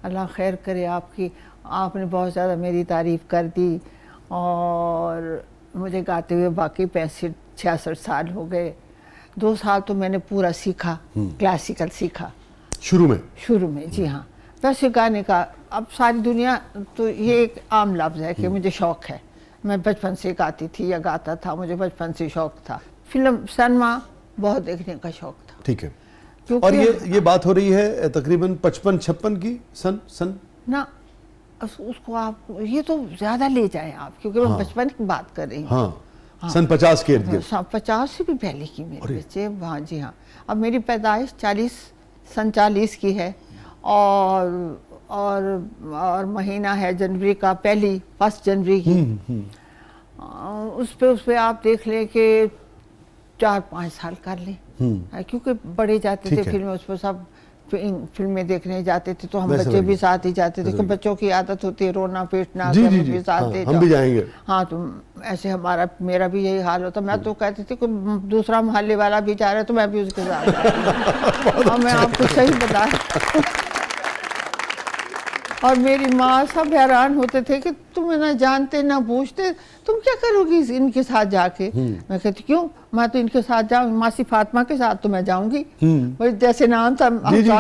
अल्लाह खैर करे आपकी, आपने बहुत ज़्यादा मेरी तारीफ़ कर दी। और मुझे गाते हुए बाकी 65-66 साल हो गए। 2 साल तो मैंने पूरा सीखा, क्लासिकल सीखा शुरू में। जी हाँ। वैसे गाने का अब सारी दुनिया, तो ये एक आम लफ्ज़ है कि मुझे शौक़ है, मैं बचपन से गाती थी या गाता था, मुझे बचपन से शौक़ था। फिल्म सिनेमा बहुत देखने का शौक़ था। ठीक है। और ये बात हो रही है तकरीबन 55-56 की सन ना, उसको आप ये तो ज़्यादा ले जाएं आप, क्योंकि मैं बचपन की बात कर रही हूँ। हाँ, सन 50 के इर्द-गिर्द। 50 से भी पहले की मेरे बच्चे। हाँ जी हाँ। अब मेरी पैदाइश 40 की है और महीना है जनवरी का, 1 जनवरी की। उस पे आप देख लें कि 4-5 साल कर लें, क्योंकि बड़े जाते थे फिल्में, उस पर सब फिल्में देखने जाते थे, तो हम बच्चे भी साथ ही जाते थे, कि बच्चों की आदत होती है रोना पीटना, भी साथ दे, हम भी जाएंगे। हाँ, तो ऐसे मेरा भी यही हाल होता। मैं तो कहती थी कोई दूसरा मोहल्ले वाला भी जा रहा है तो मैं भी उसके साथ और मैं आपको सही बता और मेरी माँ सब हैरान होते थे कि तुम्हें ना जानते ना पूछते, तुम क्या करोगी इनके साथ जाके। मैं कहती क्यों, मैं तो इनके साथ जाऊँ, मासी फातिमा के साथ तो मैं जाऊंगी। जैसे नाम था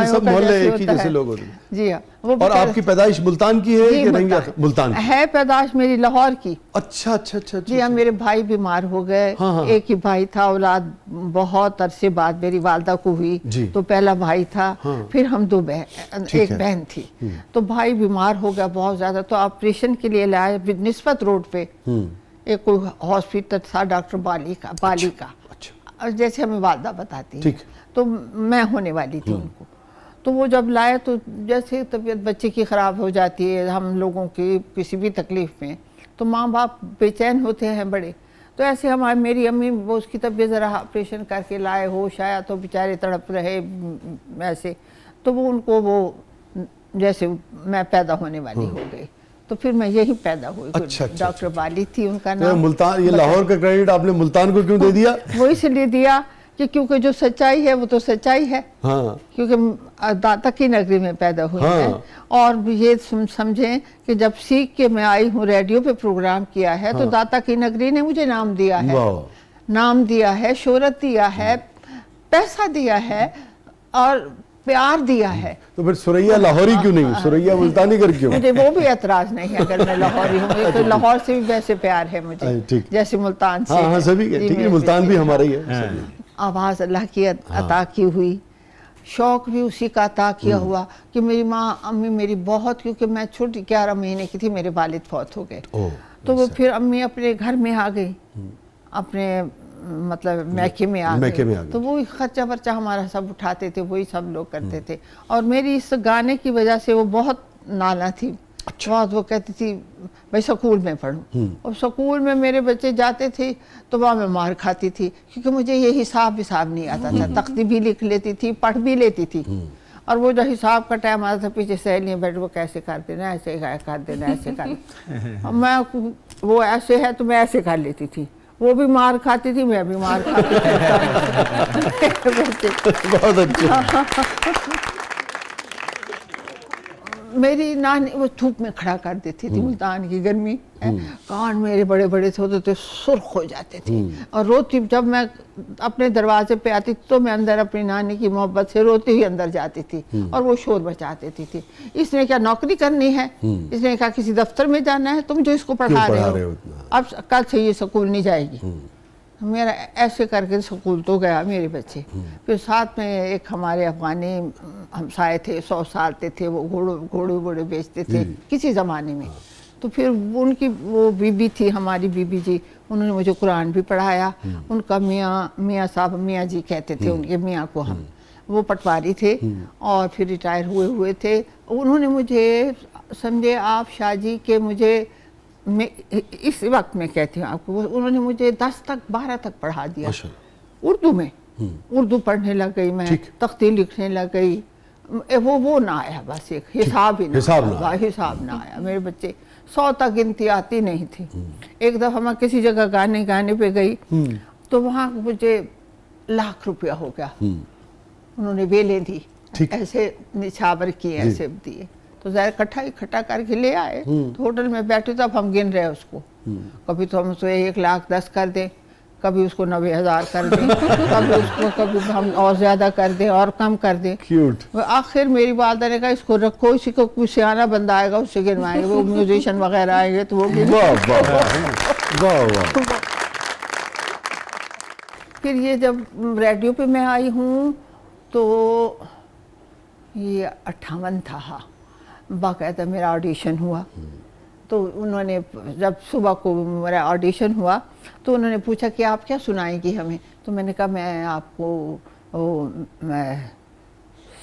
सब मोहल्ले एक ही जैसे लोग होते हैं। जी हाँ। और आपकी पैदाइश मुल्तान की है कि नहीं? मुल्तान है पैदाइश मेरी, लाहौर की। अच्छा। जी हाँ। मेरे भाई बीमार हो गए। एक ही भाई था, औलाद बहुत अरसे बाद मेरी वालदा को हुई, तो पहला भाई था, फिर हम 2 बहन, एक बहन थी। तो भाई बीमार हो गया बहुत ज्यादा, तो ऑपरेशन के लिए लाए निस्बत रोड पे एक कोई हॉस्पिटल था, डॉक्टर बाली का। जैसे हमें वालदा बताती है, तो मैं होने वाली थी उनको। तो वो जब लाए तो जैसे तबीयत बच्चे की ख़राब हो जाती है, हम लोगों की किसी भी तकलीफ़ में, तो माँ बाप बेचैन होते हैं बड़े। तो ऐसे हमारी मेरी अम्मी, वो उसकी तबीयत ज़रा ऑपरेशन करके लाए, होश आया तो बेचारे तड़प रहे ऐसे। तो वो उनको वो जैसे मैं पैदा होने वाली हो गई, तो फिर मैं यही पैदा हुई। डॉक्टर बाली थी उनका नाम। मुल्तान, ये लाहौर का क्रेडिट आपने मुल्तान को क्यों दे दिया? वो इसलिए दिया कि क्योंकि जो सच्चाई है वो तो सच्चाई है। क्योंकि दाता की नगरी में पैदा हुई है। और ये समझें कि जब सीख के मैं आई हूँ, रेडियो पे प्रोग्राम किया है, तो दाता की नगरी ने मुझे नाम दिया है, शोहरत दिया है, पैसा दिया है और प्यार दिया है। तो फिर सुरैया लाहौरी क्यों नहीं? सुरैया मुल्तानी कर क्यों? मुझे वो भी एतराज नहीं है अगर मैं लाहौरी हूँ। तो लाहौर से भी वैसे प्यार है मुझे, जैसे मुल्तान से। हाँ, सभी ठीक है, मुल्तान भी हमारा ही है। आवाज़ अल्लाह की अता की हुई, शौक़ भी उसी का अता किया हुआ कि मेरी माँ अम्मी मेरी बहुत, क्योंकि मैं छोटी 11 महीने की थी, मेरे वालिद फौत हो गए। तो वो फिर अम्मी अपने घर में आ गई, अपने मतलब मैके में आ गई। तो वही खर्चा वर्चा हमारा सब उठाते थे, वही सब लोग करते थे। और मेरी इस गाने की वजह से वो बहुत नाला थी। बहुत वो कहती थी भाई स्कूल में पढ़ूं, और स्कूल में मेरे बच्चे जाते थे तो वहाँ मैं मार खाती थी, क्योंकि मुझे ये हिसाब नहीं आता था। तख्ती भी लिख लेती थी, पढ़ भी लेती थी, और वो जो हिसाब का टाइम आता था पीछे सहेलियाँ बैठ, वो कैसे कर देना, ऐसे कर देना, ऐसे कर मैं वो ऐसे है तो मैं ऐसे कर लेती थी। वो भी मार खाती थी, मैं भी मार खाती थी। बहुत अच्छा। मेरी नानी वो धूप में खड़ा कर देती थी, मुल्तान की गर्मी है, कान मेरे बड़े बड़े से होते थे, सुर्ख हो जाते थे। और रोती, जब मैं अपने दरवाजे पे आती तो मैं अंदर अपनी नानी की मोहब्बत से रोती हुई अंदर जाती थी, और वो शोर मचा देती थी। इसने क्या नौकरी करनी है, इसने कहा किसी दफ्तर में जाना है, तुम जो इसको पढ़ा रहे हो, अब कल से ये स्कूल नहीं जाएगी। मेरा ऐसे करके स्कूल तो गया मेरे बच्चे। फिर साथ में एक हमारे अफगानी हमसाए थे, 100 साल थे, वो घोड़े बेचते थे किसी ज़माने में। तो फिर उनकी वो बीबी थी, हमारी बीबी जी, उन्होंने मुझे कुरान भी पढ़ाया। उनका मियाँ साहब, मियाँ जी कहते थे उनके मियाँ को हम, वो पटवारी थे और फिर रिटायर हुए थे। उन्होंने मुझे समझे आप शाहजी के, मुझे इस वक्त में कहती हूँ आपको, उन्होंने मुझे 10 तक 12 तक पढ़ा दिया उर्दू में। उर्दू पढ़ने लग गई मैं, तख्ती लिखने लग गई। वो ना आया, बस एक हिसाब ना आया। मेरे बच्चे 100 तक गिनती आती नहीं थी। एक दफ़ा मैं किसी जगह गाने पे गई, तो वहाँ मुझे लाख रुपया हो गया। उन्होंने बेलें दी, ऐसे निछावर किए, ऐसे दिए, तो ज़रा इकट्ठा करके ले आए। तो होटल में बैठे तब हम गिन रहे उसको, कभी तो हम उसको 1,10,000 कर दें, कभी उसको 90,000 कर दें, कभी हम और ज़्यादा कर दें और कम कर दें। क्यूट। आखिर मेरी वालदा ने कहा इसको रखो, इसी को कोई सियाना बंदा आएगा उससे गिनवाएंगे, वो म्यूजिशियन वगैरह आएंगे तो वो वाह वाह वाह वाह। फिर ये जब रेडियो पे मैं आई हूँ तो ये 58 था, हाँ, बाकायदा मेरा ऑडिशन हुआ। तो उन्होंने जब सुबह को मेरा ऑडिशन हुआ तो उन्होंने पूछा कि आप क्या सुनाएंगी हमें, तो मैंने कहा मैं आपको मैं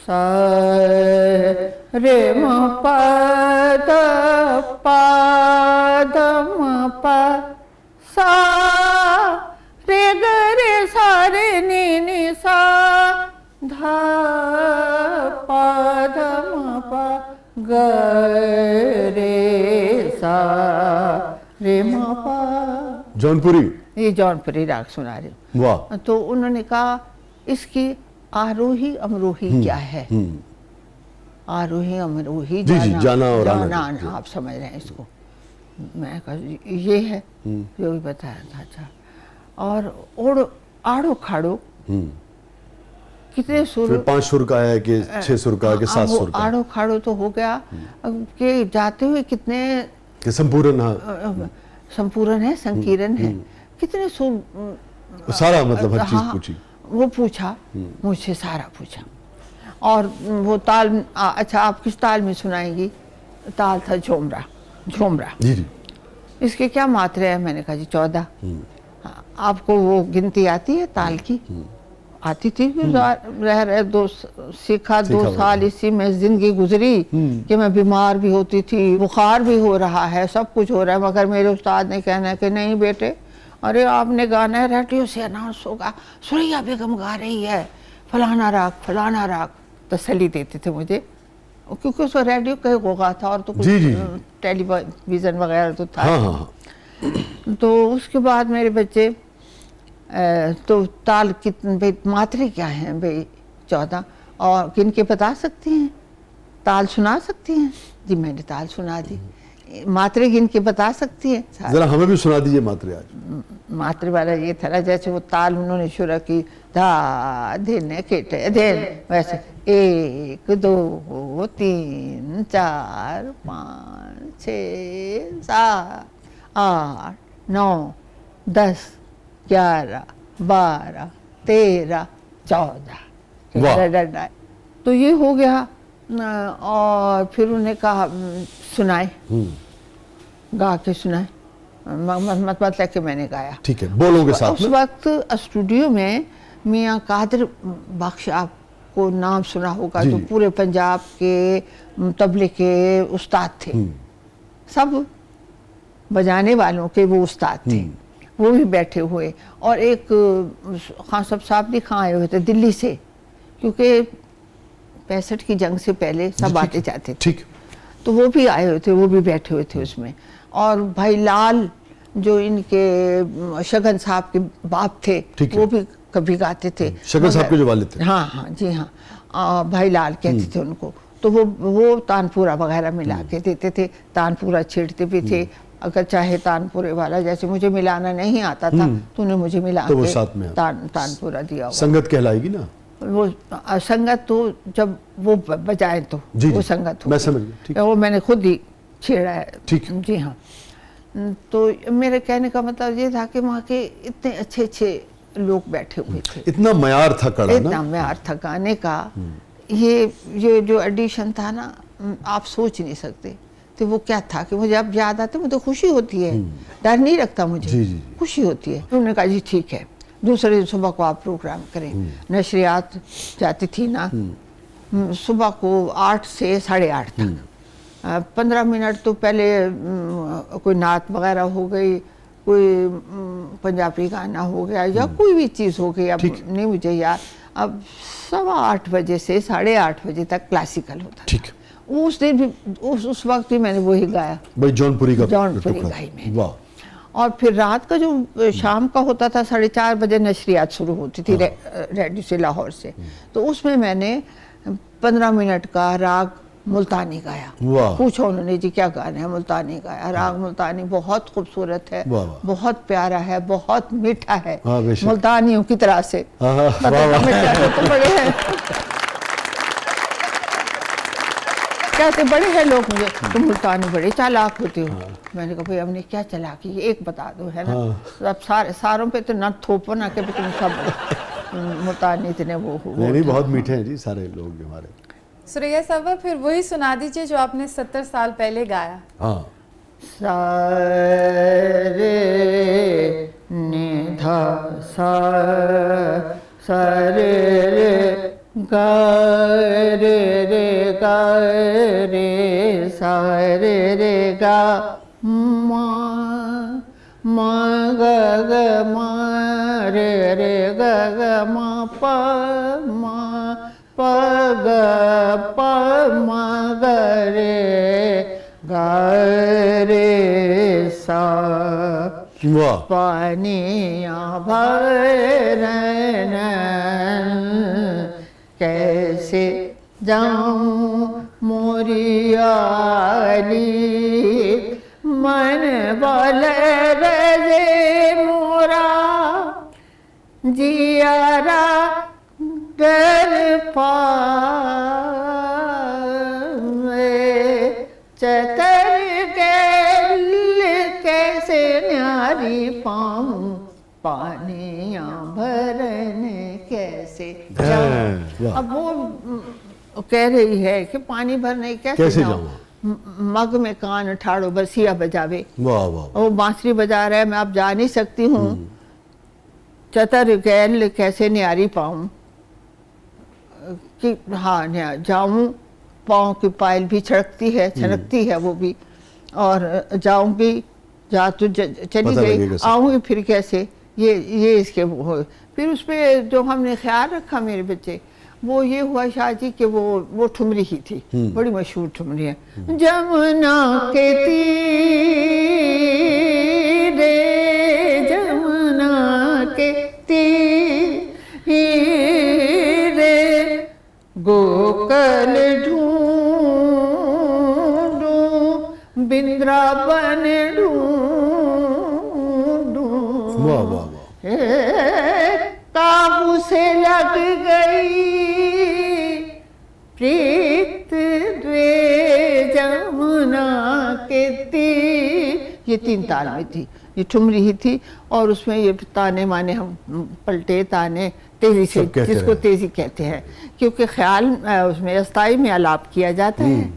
सा रे म प द प द म प सा रे ग रे सा रे नी नी सा धा प ध म प ग रे सा रे म प। जौनपुरी, ये जौनपुरी राग सुना रही हूँ। वाह। तो उन्होंने कहा इसकी आरोही अमरोही क्या है। आरोही अमरोही जी जी, जाना और आना। जाना, आप समझ रहे हैं इसको। मैं कहा ये है, जो भी बताया था। अच्छा, और ओढ़ो आड़ो खाड़ो कितने सुर, फिर 5 सुर का है कि 6 सुर का है कि 7 सुर का? आड़ो खाड़ो तो हो गया कि जाते हुए कितने कि संपूर्ण, हाँ संपूर्ण है, संकीर्ण है, कितने सुर, सारा मतलब हर चीज हाँ, पूछी। वो पूछा मुझसे, सारा पूछा। और वो ताल, अच्छा आप किस ताल में सुनाएंगी? ताल था झोमरा। झोमरा जी जी। इसके क्या मात्रे हैं? मैंने कहा जी 14। आपको वो गिनती आती है ताल की? आती थी। रह रहे सीखा 2 साल इसी में जिंदगी गुजरी कि मैं बीमार भी होती थी, बुखार भी हो रहा है, सब कुछ हो रहा है, मगर मेरे उस्ताद ने कहना है कि नहीं बेटे, अरे आपने गाना है, रेडियो से अनाउंस होगा, सुरैया बेगम गा रही है, फलाना राग, तसल्ली देते थे मुझे, क्योंकि उस रेडियो कहीं होगा था और तो कुछ टेलीविज़न वगैरह तो था। हाँ हाँ। तो उसके बाद मेरे बच्चे तो ताल कितने भाई, मात्रे क्या हैं भाई? 14। और किन के बता सकती हैं? ताल सुना सकती हैं? जी मैंने ताल सुना दी। मात्रे गिन के बता सकती है? जरा हमें भी सुना दीजिए मात्रे आज। मात्रे वाला ये था ना, जैसे वो ताल उन्होंने शुरू की, धा दिन केटे दिन, वैसे 1 2 3 4 5 6 7 8 9 10 11 12 13 14। तो ये हो गया। और फिर उन्हें कहा सुनाए, गा के सुनाए, मतलब कि मैंने गाया। ठीक है, बोलों के साथ उस वक्त स्टूडियो में मियाँ कादर बख्श, आपको नाम सुना होगा, जो पूरे पंजाब के तबले के उस्ताद थे, सब बजाने वालों के वो उस्ताद थे, वो भी बैठे हुए। और एक खान साहब भी खां आए हुए थे दिल्ली से, क्योंकि 65 की जंग से पहले सब आते जाते थे। ठीक। तो वो भी आए हुए थे, वो भी बैठे हुए थे उसमें। और भाई लाल जो इनके शगन साहब के बाप थे, वो भी कभी गाते थे। शगन साहब के जो वालिद थे। हाँ हाँ जी हाँ, भाई लाल कहते थे उनको। तो वो तानपुरा वगैरह मिला के देते थे, तानपुरा छेड़ते भी थे। अगर चाहे तानपुरे वाला, जैसे मुझे मिलाना नहीं आता था तो उन्हें मुझे मिला तो के साथ में तानपुरा दिया। संगत कहलाएगी ना वो संगत, तो जब वो बजाए तो वो संगत हो। मैं समझ गया। वो मैंने खुद ही छेड़ा है। ठीक। जी हाँ। तो मेरे कहने का मतलब ये था कि वहाँ के इतने अच्छे लोग बैठे हुए थे, इतना मयार था कड़ा ना, इतना मयार था गाने का। ये जो एडिशन था ना, आप सोच नहीं सकते। तो वो क्या था कि मुझे अब याद आता है, मुझे खुशी होती है, डर नहीं लगता मुझे। जी। खुशी होती है। उन्होंने कहा जी ठीक है, दूसरे दिन सुबह को आप प्रोग्राम करें। नशरियात जाती थी ना सुबह को 8 से 8:30 तक। 15 मिनट तो पहले कोई नात वगैरह हो गई, कोई पंजाबी गाना हो गया, या कोई भी चीज़ हो गई, अब नहीं मुझे याद। अब 7:15 बजे से 8:30 बजे तक क्लासिकल होता। ठीक। उस दिन भी उस वक्त भी मैंने वही गाया, भाई जौनपुरी गाई में। वाह। और फिर रात का जो शाम का होता था, 4:30 बजे नशरियात शुरू होती थी रेडियो से, लाहौर से। तो उसमें मैंने 15 मिनट का राग मुल्तानी गाया। वाह। पूछो उन्होंने जी क्या गाना है, मुल्तानी गाया। राग मुल्तानी बहुत खूबसूरत है, वाह, वाह। बहुत प्यारा है, बहुत मीठा है, हाँ, बेशक। मुल्तानियों की तरह से। हाँ, हाँ, पता वाह, वाह। नहीं कहते तो बड़े हैं, कहते बड़े हैं लोग मुझे, तुम मुल्तानी बड़े चालाक होते हो। मैंने कहा भाई हमने क्या चालाकी, एक बता दो, है ना। हाँ। अब सारों पे तो न थोपो ना कि तुम सब मुल्तानी इतने वो हो। नहीं, बहुत मीठे हैं जी सारे लोग हमारे। सुरैया साहबा फिर वही सुना दीजिए जो आपने 70 साल पहले गाया। हाँ। सा रे नि धा सा सा रे गा रे गा रे सा रे गा मा मा ग ग मा रे ग ग मा प मा प ग प मा ग रे गा रे सा। वाह। पानिया भरन कैसे जाऊं मोरियाली, मन बल रजे मोरा जियारा डर पावे, चतर गैल कैसे न्यारी पाऊं, पानिया भरन कैसे जाऊं। वाह। अब वो कह रही है कि पानी भरने कैसे जाऊं, मग में कान ठाड़ो बसिया बजावे। वाह वाह। वो बांसुरी बजा रहा है, मैं अब जा नहीं सकती हूँ, चतर गैल कैसे न्यारी पाऊं, कि हाँ जाऊं, पाँव की पायल भी छड़कती है, छनकती है वो भी, और जाऊंगी, जा तो चली गई, आऊंगी फिर कैसे, ये इसके वो हो। फिर उस पर जो हमने ख्याल रखा मेरे बच्चे, वो ये हुआ शादी कि वो ठुमरी ही थी, बड़ी मशहूर ठुमरी है। जमुना के तीरे, जमुना के तीरे गोकल ढूंढूं, बिंद्रावन ढूंढूं, वाह वाह वाह। काबू से लग गई प्रीत द्वे जमुना के तीर। ये 3 ताल में थी, ये ठुमरी ही थी, और उसमें ये ताने माने हम पलटे ताने तेजी से, जिसको तेजी कहते हैं, क्योंकि ख्याल उसमें अस्थाई में आलाप किया जाता है,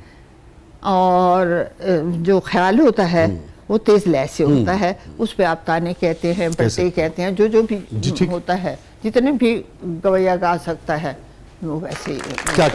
और जो ख्याल होता है वो तेज लय से होता है, उस पे आप ताने कहते हैं, पलटे कहते हैं, जो भी होता है, जितने भी गवैया गा सकता है वो वैसे ही। क्या